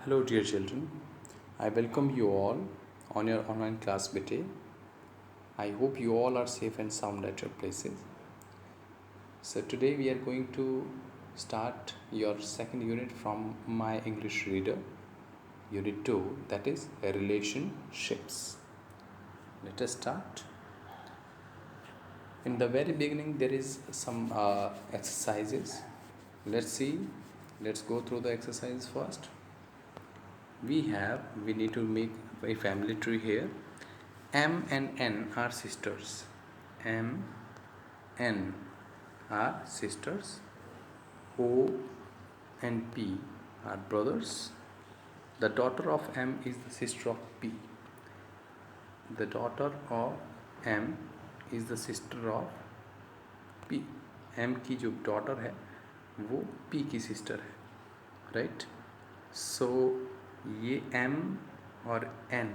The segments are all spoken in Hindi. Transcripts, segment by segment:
Hello, dear children. I welcome you all on your online class today. I hope you all are safe and sound at your places. So, today we are going to start your second unit from my English reader, Unit 2, that is relationships. Let us start. In the very beginning, there is some exercises. Let's go through the exercises first. We need to make a family tree here. M and N are sisters. M, N are sisters. O and P are brothers. The daughter of M is the sister of P. The daughter of M is the sister of P. M की जो daughter है वो P की sister है, right? So ये M और N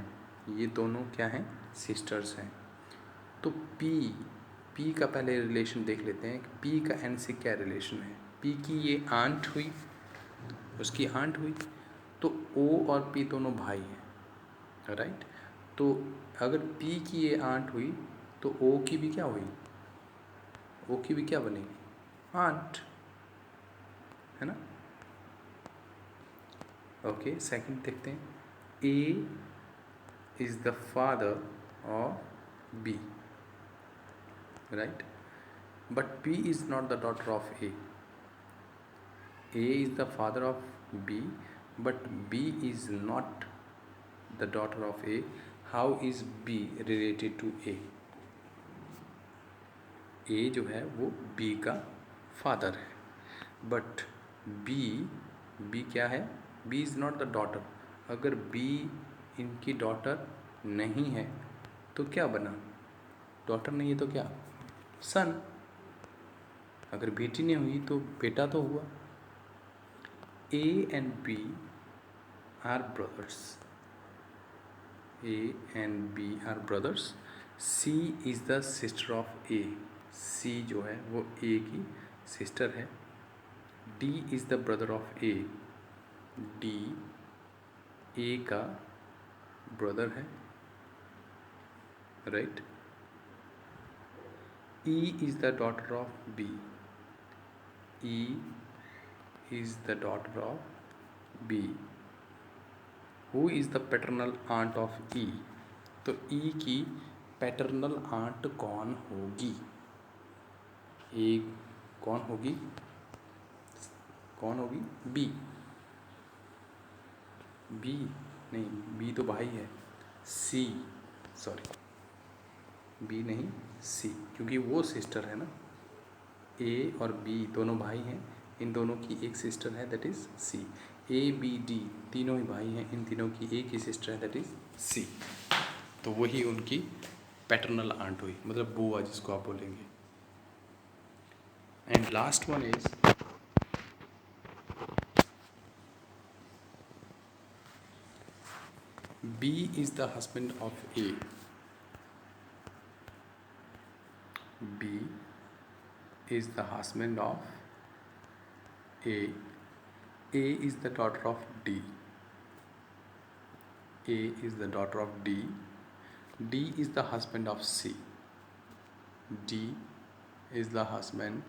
ये दोनों क्या हैं? सिस्टर्स हैं. तो P का पहले रिलेशन देख लेते हैं कि P का N से क्या रिलेशन है. P की ये आंट हुई, उसकी आंट हुई, तो O और P दोनों भाई हैं, राइट. तो अगर P की ये आंट हुई तो O की भी क्या हुई? O की भी क्या बनेगी? आंट, है ना. ओके, सेकंड देखते हैं. A is the father of B, right? But B is not the daughter of A. A is the father of B, but B is not the daughter of A. How is B related to A? A जो है वो B का फादर है, बट B क्या है? B is not the daughter. अगर B इनकी डॉटर नहीं है तो क्या बना? डॉटर नहीं है तो क्या? सन. अगर बेटी नहीं हुई तो बेटा तो हुआ. A and B are brothers. A and B are brothers. C is the sister of A. C जो है वो A की सिस्टर है. D is the brother of A. D A का ब्रदर है, right. E is the daughter of B. E is the daughter of B. Who is the paternal aunt of E? तो E की पैटर्नल आंट कौन होगी? E कौन होगी? B. B नहीं, B तो भाई है. C, सॉरी, B नहीं, C, क्योंकि वो सिस्टर है ना. A और B दोनों भाई हैं, इन दोनों की एक सिस्टर है, that is C. A B D तीनों ही भाई हैं, इन तीनों की एक ही सिस्टर है, दैट इज़ C. तो वही उनकी पैटर्नल आंट हुई, मतलब बुआ जिसको आप बोलेंगे. And last one is B is the husband of A. B is the husband of A. A is the daughter of D. A is the daughter of D. D is the husband of C. D is the husband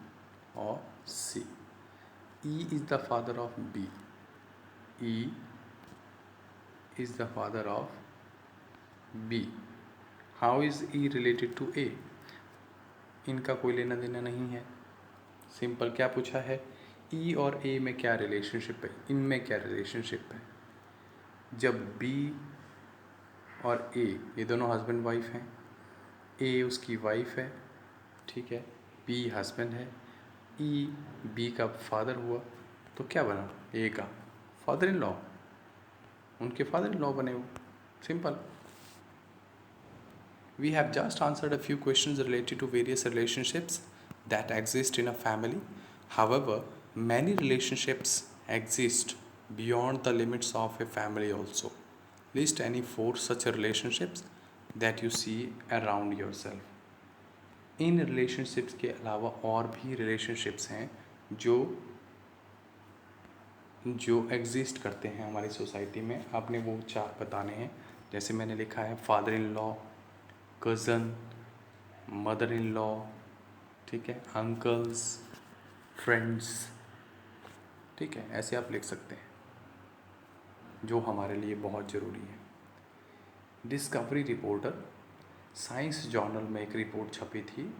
of C. E is the father of B. E is the father of B. How is E related to A? इनका कोई लेना देना नहीं है. सिंपल क्या पूछा है? E और A में क्या रिलेशनशिप है? इनमें क्या रिलेशनशिप है? जब B और A ये दोनों हस्बैंड वाइफ हैं, A उसकी वाइफ है, ठीक है, B हस्बैंड है, E B का फादर हुआ, तो क्या बना? A का फादर इन लॉ, उनके फादर इन लॉ बने वो. Simple. We have just answered a few questions related to various relationships that exist in a family. However, many relationships exist beyond the limits of a family also. List any 4 such relationships that you see around yourself. In relationships के अलावा और भी relationships हैं जो जो एग्जिस्ट करते हैं हमारी सोसाइटी में, आपने वो 4 बताने हैं। जैसे मैंने लिखा है father in law, cousin, mother in law, ठीक है, अंकल्स, फ्रेंड्स, ठीक है, ऐसे आप लिख सकते हैं जो हमारे लिए बहुत ज़रूरी है। डिस्कवरी रिपोर्टर, साइंस जर्नल में एक रिपोर्ट छपी थी,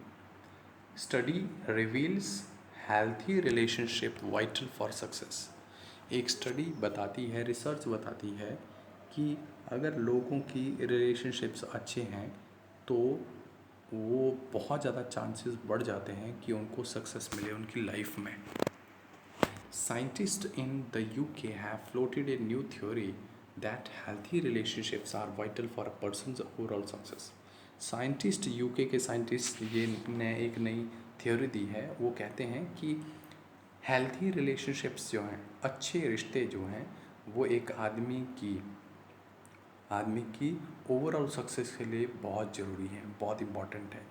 study reveals healthy relationship vital for success. एक स्टडी बताती है, रिसर्च बताती है कि अगर लोगों की रिलेशनशिप्स अच्छे हैं तो वो बहुत ज़्यादा चांसेस बढ़ जाते हैं कि उनको सक्सेस मिले उनकी लाइफ में। Scientists in the UK have floated a new theory that healthy relationships are vital for a person's overall success. Scientist, UK के साइंटिस्ट ये ने एक नई थ्योरी दी है। वो कहते हैं कि हेल्थी रिलेशनशिप्स जो हैं, अच्छे रिश्ते जो हैं, वो एक आदमी की ओवरऑल सक्सेस के लिए बहुत ज़रूरी है, बहुत इम्पॉर्टेंट है।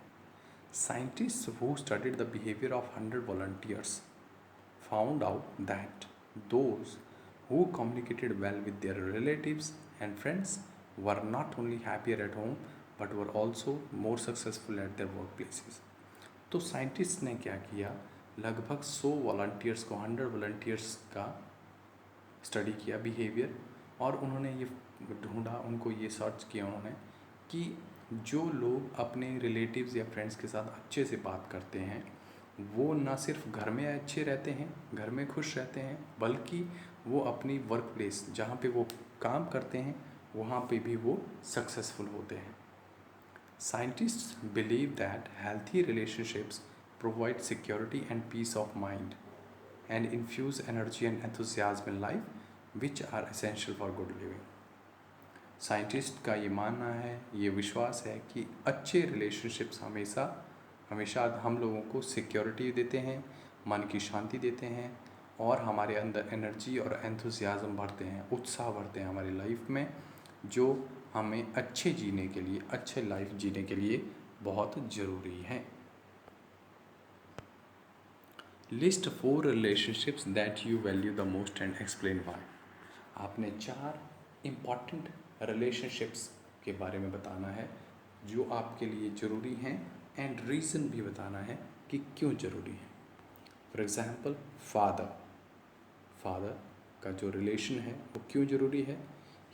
Scientist who studied the behaviour of 100 volunteers found out that those who communicated well with their relatives and friends were not only happier at home but were also more successful at their workplaces. तो साइंटिस्ट ने क्या किया, लगभग 100 वॉलंटियर्स को, 100 वॉलंटियर्स का स्टडी किया बिहेवियर, और उन्होंने ये ढूंढा, उनको ये सर्च किया उन्होंने कि जो लोग अपने रिलेटिव्स या फ्रेंड्स के साथ अच्छे से बात करते हैं वो ना सिर्फ घर में अच्छे रहते हैं, घर में खुश रहते हैं, बल्कि वो अपनी वर्क प्लेस जहाँ पे वो काम करते हैं वहाँ पे भी वो सक्सेसफुल होते हैं। Scientists believe that healthy relationships provide security and peace of mind and infuse energy and enthusiasm in life which are essential for good living. Scientist का ये मानना है, ये विश्वास है कि अच्छे रिलेशनशिप्स हमेशा हम लोगों को सिक्योरिटी देते हैं, मन की शांति देते हैं, और हमारे अंदर एनर्जी और एंथुसियाज्म भरते हैं, उत्साह भरते हैं हमारी लाइफ में, जो हमें अच्छे जीने के लिए, अच्छे लाइफ जीने के लिए बहुत ज़रूरी है। List 4 relationships that you value the most and explain why. आपने 4 इम्पॉर्टेंट रिलेशनशिप्स के बारे में बताना है जो आपके लिए ज़रूरी हैं, एंड रीज़न भी बताना है कि क्यों ज़रूरी है। फॉर एग्ज़ाम्पल फादर का जो रिलेशन है वो क्यों ज़रूरी है।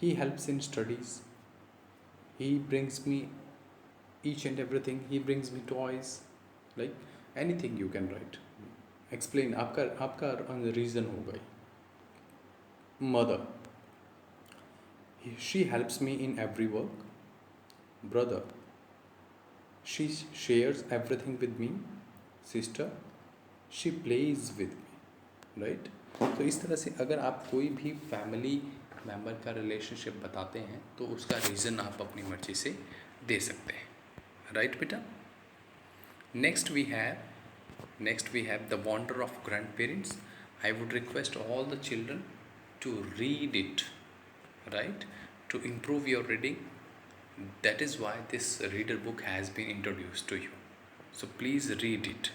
He helps in studies, he brings me each and everything, he brings me toys, like anything you can write, explain, आपका रीज़न होगा। Mother, she helps me in every work. Brother, she shares everything with me. Sister, she plays with me. Right. तो इस तरह से अगर आप कोई भी फैमिली मेम्बर का रिलेशनशिप बताते हैं तो उसका रीज़न आप अपनी मर्जी से दे सकते हैं, राइट बेटा। Next we have the wonder of grand parents. I would request all the children to read it, right, to improve your reading. That is why this reader book has been introduced to you, so please read it.